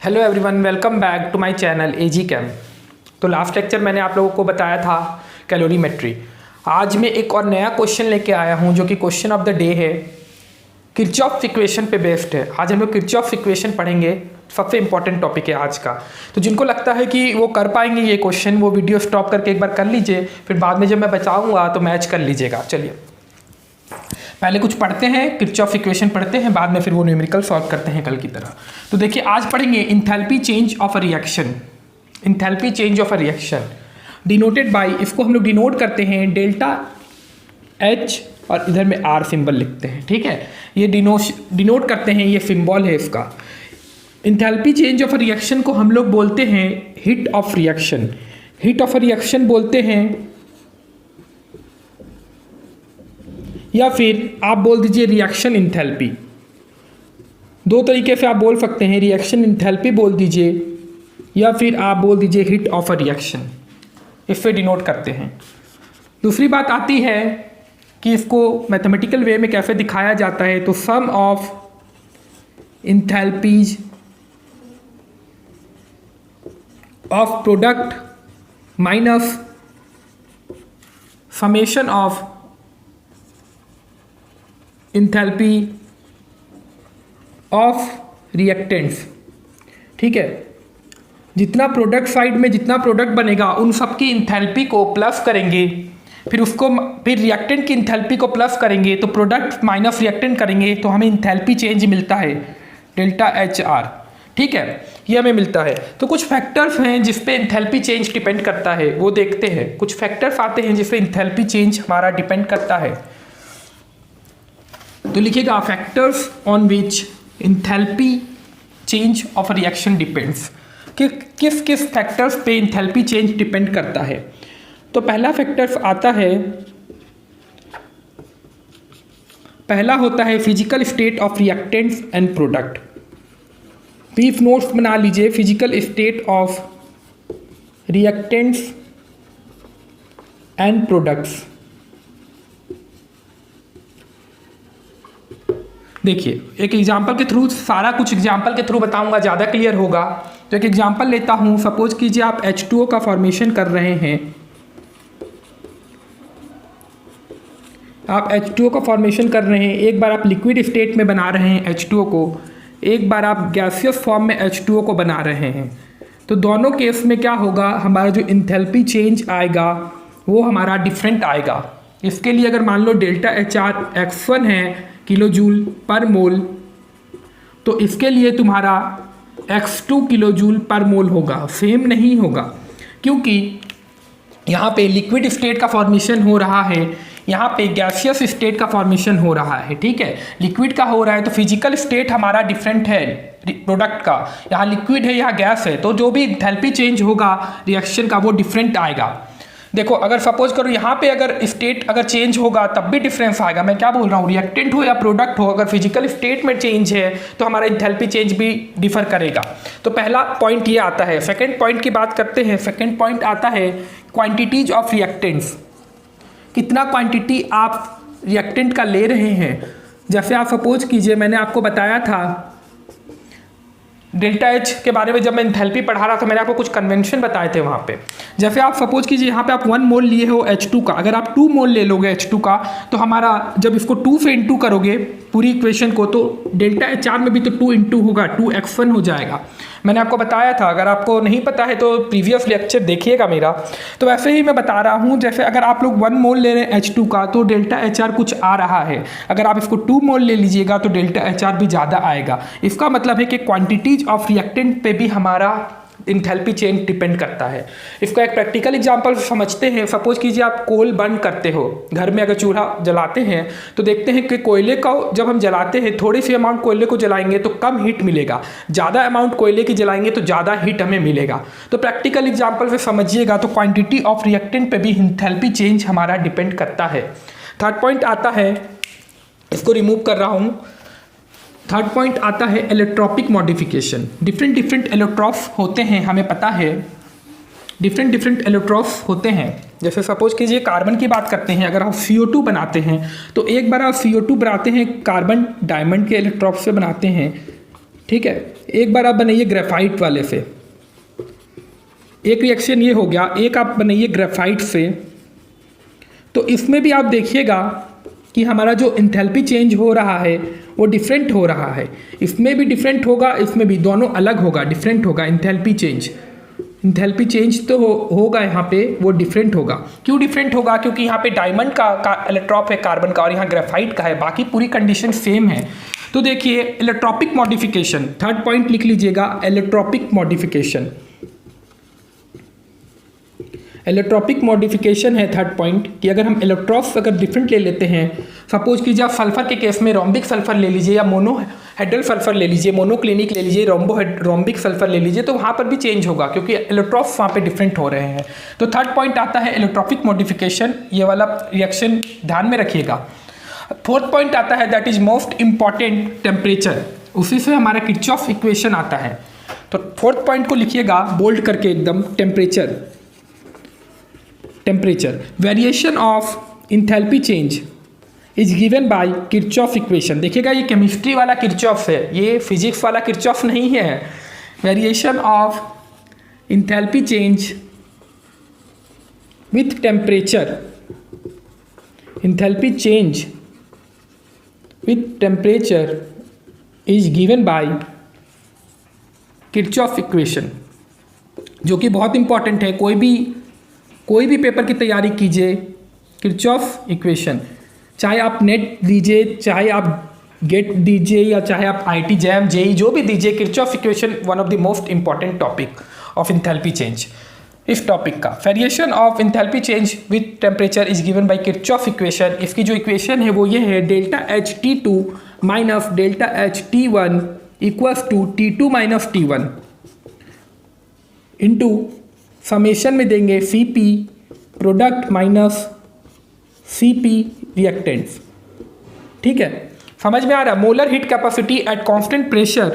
Hello everyone, welcome back to my channel AG cam. तो last lecture मैंने आप लोगों को बताया था कैलोरीमेट्री। आज मैं एक और नया क्वेश्चन लेके आया हूं जो कि क्वेश्चन ऑफ द डे है, किरचॉफ इक्वेशन पे बेस्ड है। आज हम लोग किरचॉफ इक्वेशन पढ़ेंगे, सबसे इंपॉर्टेंट टॉपिक है आज का। तो जिनको लगता है कि वो कर पाएंगे ये क्वेश्चन, वो वीडियो स्टॉप करके एक बार कर लीजिए, फिर बाद में जब मैं बचाऊँगा तो मैच कर लीजिएगा। चलिए पहले कुछ पढ़ते हैं, किरचॉफ इक्वेशन पढ़ते हैं, बाद में फिर वो न्यूमेरिकल सॉल्व करते हैं कल की तरह। तो देखिए आज पढ़ेंगे enthalpy change of a reaction. Enthalpy change of a reaction denoted by, इसको हम लोग डिनोट करते हैं डेल्टा एच और इधर में आर सिंबल लिखते हैं, ठीक है। ये डिनोट करते हैं, ये सिंबल है इसका। Enthalpy change of a reaction को हम लोग बोलते हैं heat of reaction. Heat of a reaction बोलते हैं, या फिर आप बोल दीजिए रिएक्शन इंथैल्पी। दो तरीके से आप बोल सकते हैं, रिएक्शन इंथैल्पी बोल दीजिए या फिर आप बोल दीजिए हीट ऑफ अ रिएक्शन, इससे डिनोट करते हैं। दूसरी बात आती है कि इसको मैथमेटिकल वे में कैसे दिखाया जाता है। तो sum of enthalpies of product minus summation of enthalpy of reactants, ठीक है। जितना प्रोडक्ट साइड में जितना प्रोडक्ट बनेगा उन सब की इंथैल्पी को प्लस करेंगे, फिर रिएक्टेंट की इंथैल्पी को प्लस करेंगे, तो प्रोडक्ट माइनस रिएक्टेंट करेंगे तो हमें इंथैल्पी चेंज मिलता है डेल्टा एच आर, ठीक है। ये हमें मिलता है। तो कुछ फैक्टर्स हैं जिस पे इंथैल्पी चेंज डिपेंड करता है, वो देखते हैं। कुछ फैक्टर्स आते हैं जिस पे इंथैल्पी चेंज हमारा डिपेंड करता है। तो लिखिएगा factors on which enthalpy change of reaction depends. किस किस फैक्टर्स पे इंथैल्पी चेंज डिपेंड करता है। तो पहला फैक्टर आता है, पहला होता है physical state of reactants and product. Brief notes बना लीजिए, physical state of reactants and products. देखिए एक एग्जाम्पल के थ्रू, सारा कुछ एग्जाम्पल के थ्रू बताऊंगा, ज़्यादा क्लियर होगा। तो एक एग्जाम्पल लेता हूं। सपोज कीजिए आप H2O का फॉर्मेशन कर रहे हैं। आप H2O का फॉर्मेशन कर रहे हैं, एक बार आप लिक्विड स्टेट में बना रहे हैं H2O को, एक बार आप गैसियस फॉर्म में H2O को बना रहे हैं। तो दोनों केस में क्या होगा, हमारा जो इंथैल्पी चेंज आएगा वो हमारा डिफरेंट आएगा। इसके लिए अगर मान लो डेल्टा एच आर x1 है किलो जूल पर मोल, तो इसके लिए तुम्हारा x2 किलो जूल पर मोल होगा, सेम नहीं होगा, क्योंकि यहाँ पे लिक्विड स्टेट का फॉर्मेशन हो रहा है, यहाँ पे गैसियस स्टेट का फॉर्मेशन हो रहा है, ठीक है। लिक्विड का हो रहा है तो फिजिकल स्टेट हमारा डिफरेंट है प्रोडक्ट का, यहाँ लिक्विड है यहाँ गैस है, तो जो भी इंथैल्पी चेंज होगा रिएक्शन का वो डिफरेंट आएगा। देखो अगर सपोज करो यहाँ पे अगर स्टेट अगर चेंज होगा तब भी डिफरेंस आएगा। मैं क्या बोल रहा हूँ, रिएक्टेंट हो या प्रोडक्ट हो, अगर फिजिकल स्टेट में चेंज है तो हमारा इंथैल्पी चेंज भी डिफर करेगा। तो पहला पॉइंट ये आता है। सेकंड पॉइंट की बात करते हैं। सेकंड पॉइंट आता है क्वांटिटीज ऑफ रिएक्टेंट्स। कितना क्वांटिटी आप रिएक्टेंट का ले रहे हैं। जैसे आप सपोज कीजिए, मैंने आपको बताया था डेल्टा एच के बारे में, जब मैं इंथैल्पी पढ़ा रहा था मैंने आपको कुछ कन्वेंशन बताए थे वहाँ पे। जैसे आप सपोज कीजिए यहाँ पे आप 1 मोल लिए हो H2 का, अगर आप 2 मोल ले लोगे H2 का, तो हमारा जब इसको 2 से इंटू करोगे पूरी इक्वेशन को, तो डेल्टा एच आर में भी तो 2 इंटू होगा, 2x1 हो जाएगा। मैंने आपको बताया था, अगर आपको नहीं पता है तो प्रीवियस लेक्चर देखिएगा मेरा। तो वैसे ही मैं बता रहा हूँ, जैसे अगर आप लोग 1 मोल ले रहे हैं H2 का तो डेल्टा एच आर कुछ आ रहा है, अगर आप इसको 2 मोल ले लीजिएगा तो डेल्टा एच आर भी ज़्यादा आएगा। इसका मतलब है कि क्वांटिटीज ऑफ रिएक्टेंट पे भी हमारा इंथैल्पी चेंज डिपेंड करता है। इसका एक प्रैक्टिकल एग्जांपल समझते हैं। सपोज कीजिए आप कोल बर्न करते हो घर में, अगर चूल्हा जलाते हैं तो देखते हैं कि कोयले को जब हम जलाते हैं, थोड़ी सी अमाउंट कोयले को जलाएंगे तो कम हीट मिलेगा, ज़्यादा अमाउंट कोयले की जलाएंगे तो ज़्यादा हीट हमें मिलेगा। तो प्रैक्टिकल एग्जाम्पल से समझिएगा। तो क्वान्टिटी ऑफ रिएक्टेंट पे भी इंथैल्पी चेंज हमारा डिपेंड करता है। थर्ड पॉइंट आता है, इसको रिमूव कर रहा हूँ। थर्ड पॉइंट आता है इलेक्ट्रॉपिक मॉडिफिकेशन। डिफरेंट इलेक्ट्रॉफ होते हैं, हमें पता है डिफरेंट इलेक्ट्रॉफ होते हैं। जैसे सपोज कीजिए कार्बन की बात करते हैं, अगर आप CO2 बनाते हैं तो एक बार आप CO2 बनाते हैं कार्बन डायमंड के इलेक्ट्रॉफ से बनाते हैं, ठीक है। एक बार आप बनाइए ग्रेफाइट वाले से, एक रिएक्शन ये हो गया। एक आप बनाइए ग्रेफाइट से, तो इसमें भी आप देखिएगा कि हमारा जो इंथैल्पी चेंज हो रहा है वो डिफरेंट हो रहा है। इसमें भी डिफरेंट होगा, इसमें भी, दोनों अलग होगा, डिफरेंट होगा इंथैल्पी चेंज। इंथैल्पी चेंज तो होगा यहाँ पे, वो डिफरेंट होगा। क्यों डिफरेंट होगा? क्योंकि यहाँ पे डायमंड का इलेक्ट्रॉप है कार्बन का, और यहाँ ग्रेफाइट का है, बाकी पूरी कंडीशन सेम है। तो देखिए इलेक्ट्रॉपिक मॉडिफिकेशन, थर्ड पॉइंट लिख लीजिएगा, इलेक्ट्रॉपिक मॉडिफिकेशन। इलेक्ट्रॉपिक मॉडिफिकेशन है थर्ड पॉइंट, कि अगर हम इलेक्ट्रॉन्स अगर डिफरेंट ले लेते हैं, सपोज कीजिए आप सल्फर के केस में रोम्बिक सल्फर ले लीजिए, या मोनोहाइड्रल सल्फर ले लीजिए, मोनोक्लिनिक ले लीजिए, रोम्बिक सल्फर ले लीजिए, तो वहाँ पर भी चेंज होगा क्योंकि इलेक्ट्रॉन्स वहाँ पे डिफरेंट हो रहे हैं। तो थर्ड पॉइंट आता है इलेक्ट्रॉपिक मॉडिफिकेशन, ये वाला रिएक्शन ध्यान में रखिएगा। फोर्थ पॉइंट आता है that is most important, temperature. उसी से हमारा किरचॉफ इक्वेशन आता है। तो फोर्थ पॉइंट को लिखिएगा बोल्ड करके एकदम, temperature. Temperature, variation of enthalpy change is given by Kirchhoff equation. देखिएगा ये केमिस्ट्री वाला किरचॉफ है, ये फिजिक्स वाला किरचॉफ नहीं है। Variation of enthalpy change with temperature, enthalpy change with temperature is given by Kirchhoff equation, जो कि बहुत इंपॉर्टेंट है। कोई भी पेपर की तैयारी कीजिए, किरचॉफ इक्वेशन, चाहे आप नेट दीजिए, चाहे आप गेट दीजिए, या चाहे आप आईटी जैम जेई जो भी दीजिए, Kirchhoff equation one of the most important topic of enthalpy change. इस टॉपिक का variation of enthalpy change with temperature is given by Kirchhoff equation. इसकी जो इक्वेशन है वो ये है, delta H T two minus delta H T one equals to T two minus T one into summation में देंगे C P product minus C P reactants. ठीक है, समझ में आ रहा है? Molar heat capacity at constant pressure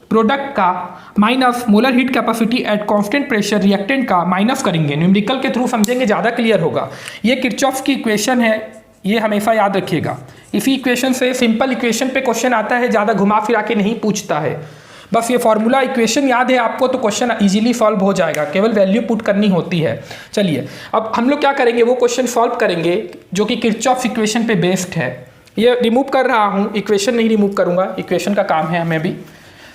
product का minus molar heat capacity at constant pressure reactant का माइनस करेंगे। न्यूमेरिकल के थ्रू समझेंगे, ज़्यादा क्लियर होगा। ये किरचॉफ की इक्वेशन है, ये हमेशा याद रखिएगा। इसी इक्वेशन से सिंपल इक्वेशन पे क्वेश्चन आता है, ज़्यादा घुमा फिरा के नहीं पूछता है। बस ये फॉर्मूला इक्वेशन याद है आपको तो क्वेश्चन इजीली सॉल्व हो जाएगा, केवल वैल्यू पुट करनी होती है। चलिए अब हम लोग क्या करेंगे, वो क्वेश्चन सॉल्व करेंगे जो कि किरचॉफ इक्वेशन पे बेस्ड है। ये रिमूव कर रहा हूँ, इक्वेशन नहीं रिमूव करूँगा, इक्वेशन का काम है हमें भी।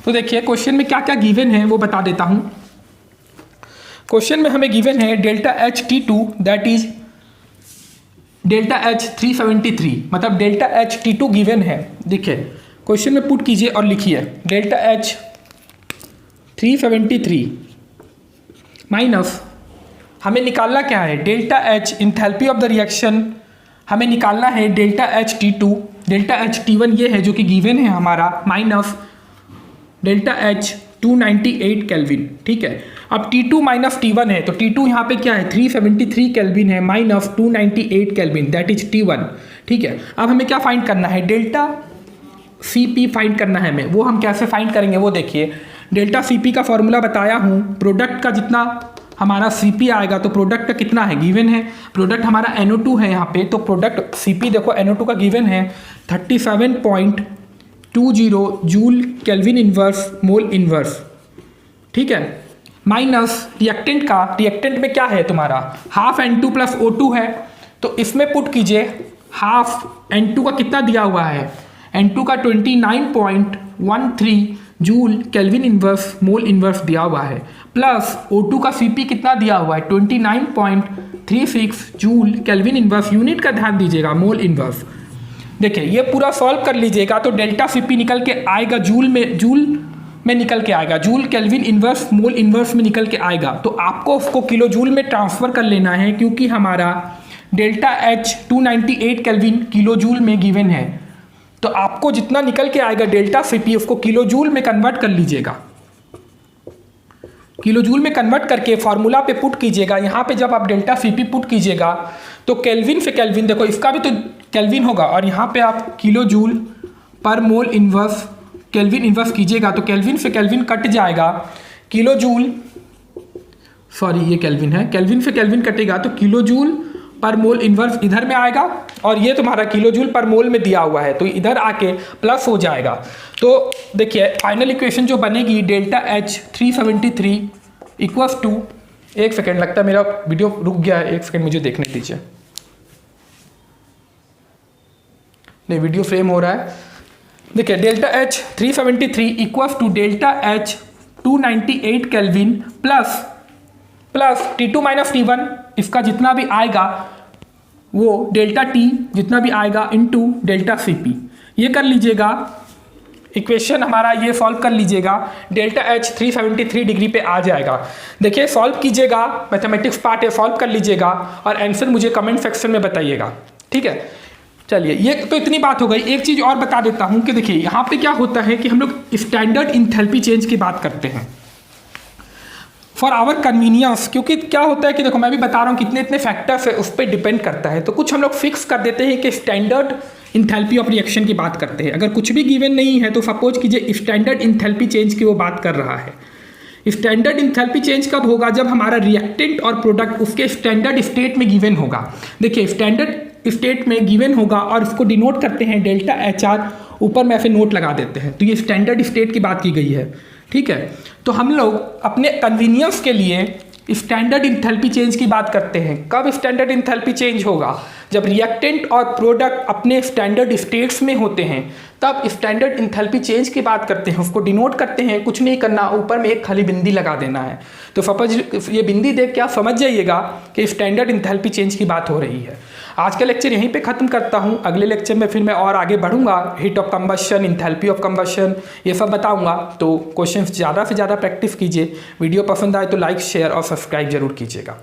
तो देखिए क्वेश्चन में क्या क्या गिवन है वो बता देता हूँ। क्वेश्चन में हमें गिवन है delta H T two that is delta H 373, मतलब delta H T two given है। देखिए क्वेश्चन में पुट कीजिए और लिखिए डेल्टा एच 373 माइनस हमें निकालना क्या है, delta H enthalpy of the reaction हमें निकालना है, delta H T two, delta H T one ये है जो कि गिवन है हमारा, माइनस डेल्टा एच 298 केल्विन। ठीक है, अब T2 माइनस T1 है तो T2 यहाँ पे क्या है 373 केल्विन है, minus 298 kelvin that is T1। ठीक है, अब हमें क्या फाइंड करना है, डेल्टा CP फाइंड करना है हमें। वो हम कैसे फाइंड करेंगे वो देखिए, डेल्टा CP का फॉर्मूला बताया हूँ। प्रोडक्ट का जितना हमारा CP आएगा तो प्रोडक्ट का कितना है गिवन है, प्रोडक्ट हमारा NO2 है यहाँ पे, तो प्रोडक्ट CP देखो NO2 का गिवन है 37.20 joule kelvin inverse mole inverse. ठीक है, माइनस रिएक्टेंट का, रिएक्टेंट में क्या है तुम्हारा हाफ N2 प्लस O2 है, तो इसमें पुट कीजिए हाफ N2 का कितना दिया हुआ है, N2 का 29.13 joule kelvin inverse mole inverse दिया हुआ है, प्लस O2 का CP कितना दिया हुआ है 29.36 जूल केल्विन इनवर्स, यूनिट का ध्यान दीजिएगा, मोल इनवर्स। देखिए ये पूरा सॉल्व कर लीजिएगा तो डेल्टा CP निकल के आएगा जूल में निकल के आएगा, joule kelvin inverse mole inverse में निकल के आएगा। तो आपको उसको किलो जूल में ट्रांसफर कर लेना है, क्योंकि हमारा delta H 298 kelvin kilo joule में गिवन है। तो आपको जितना निकल के आएगा डेल्टा CP उसको किलो जूल में कन्वर्ट कर लीजिएगा, किलो जूल में कन्वर्ट करके फॉर्मूला पे पुट कीजिएगा। यहाँ पे जब आप डेल्टा CP पुट कीजिएगा तो केल्विन से केल्विन, देखो इसका भी तो केल्विन होगा, और यहाँ पे आप किलो जूल पर मोल इनवर्स केल्विन इनवर्स कीजिएगा तो केल्विन से केल्विन कट जाएगा, किलो जूल, सॉरी ये केल्विन है, केल्विन से केल्विन कटेगा तो किलो जूल पर मोल इन्वर्स इधर में आएगा और ये तुम्हारा किलो जूल पर मोल में दिया हुआ है तो इधर आके प्लस हो जाएगा। तो देखिए फाइनल इक्वेशन जो बनेगी डेल्टा एच 373 इक्वल्स टू, एक सेकेंड लगता है मेरा वीडियो रुक गया है, एक सेकेंड मुझे देखने दीजिए। नहीं वीडियो फ्रेम हो रहा है। देखिए delta H 373 equals to delta H 298 kelvin plus T2 minus T1 इसका जितना भी आएगा वो डेल्टा T जितना भी आएगा इनटू डेल्टा CP। ये कर लीजिएगा, इक्वेशन हमारा ये सॉल्व कर लीजिएगा, डेल्टा एच 373 डिग्री पे आ जाएगा। देखिए सॉल्व कीजिएगा, मैथमेटिक्स पार्ट है, सॉल्व कर लीजिएगा और आंसर मुझे कमेंट सेक्शन में बताइएगा, ठीक है। चलिए ये तो इतनी बात हो गई। एक चीज़ और बता देता हूँ कि देखिए यहाँ पे क्या होता है कि हम लोग स्टैंडर्ड इंथैल्पी चेंज की बात करते हैं फॉर आवर कन्वीनियंस, क्योंकि क्या होता है कि देखो मैं भी बता रहा हूँ कितने इतने फैक्टर्स है उस पर डिपेंड करता है। तो कुछ हम लोग फिक्स कर देते हैं कि स्टैंडर्ड इंथैल्पी ऑफ रिएक्शन की बात करते हैं। अगर कुछ भी गिवन नहीं है तो सपोज कीजिए स्टैंडर्ड इंथैल्पी चेंज की वो बात कर रहा है। स्टैंडर्ड इंथैल्पी चेंज कब होगा? जब हमारा रिएक्टेंट और प्रोडक्ट उसके स्टैंडर्ड स्टेट में गिवन होगा। देखिए स्टैंडर्ड स्टेट में गिवन होगा और इसको डिनोट करते हैं डेल्टा HR, ऊपर में ऐसे नोट लगा देते हैं। तो ये स्टैंडर्ड स्टेट की बात की गई है, ठीक है। तो हम लोग अपने कन्वीनियंस के लिए स्टैंडर्ड इंथैल्पी चेंज की बात करते हैं। कब स्टैंडर्ड इंथैल्पी चेंज होगा? जब रिएक्टेंट और प्रोडक्ट अपने स्टैंडर्ड स्टेट्स में होते हैं तब स्टैंडर्ड इंथैल्पी चेंज की बात करते हैं, उसको डिनोट करते हैं। कुछ नहीं करना, ऊपर में एक खाली बिंदी लगा देना है। तो सपोज ये बिंदी देख के आप समझ जाइएगा कि स्टैंडर्ड इंथैल्पी चेंज की बात हो रही है। आज का लेक्चर यहीं पे ख़त्म करता हूँ। अगले लेक्चर में फिर मैं और आगे बढ़ूंगा, heat of combustion, enthalpy of combustion, ये सब बताऊंगा। तो क्वेश्चंस ज़्यादा से ज़्यादा प्रैक्टिस कीजिए। वीडियो पसंद आए तो लाइक शेयर और सब्सक्राइब जरूर कीजिएगा।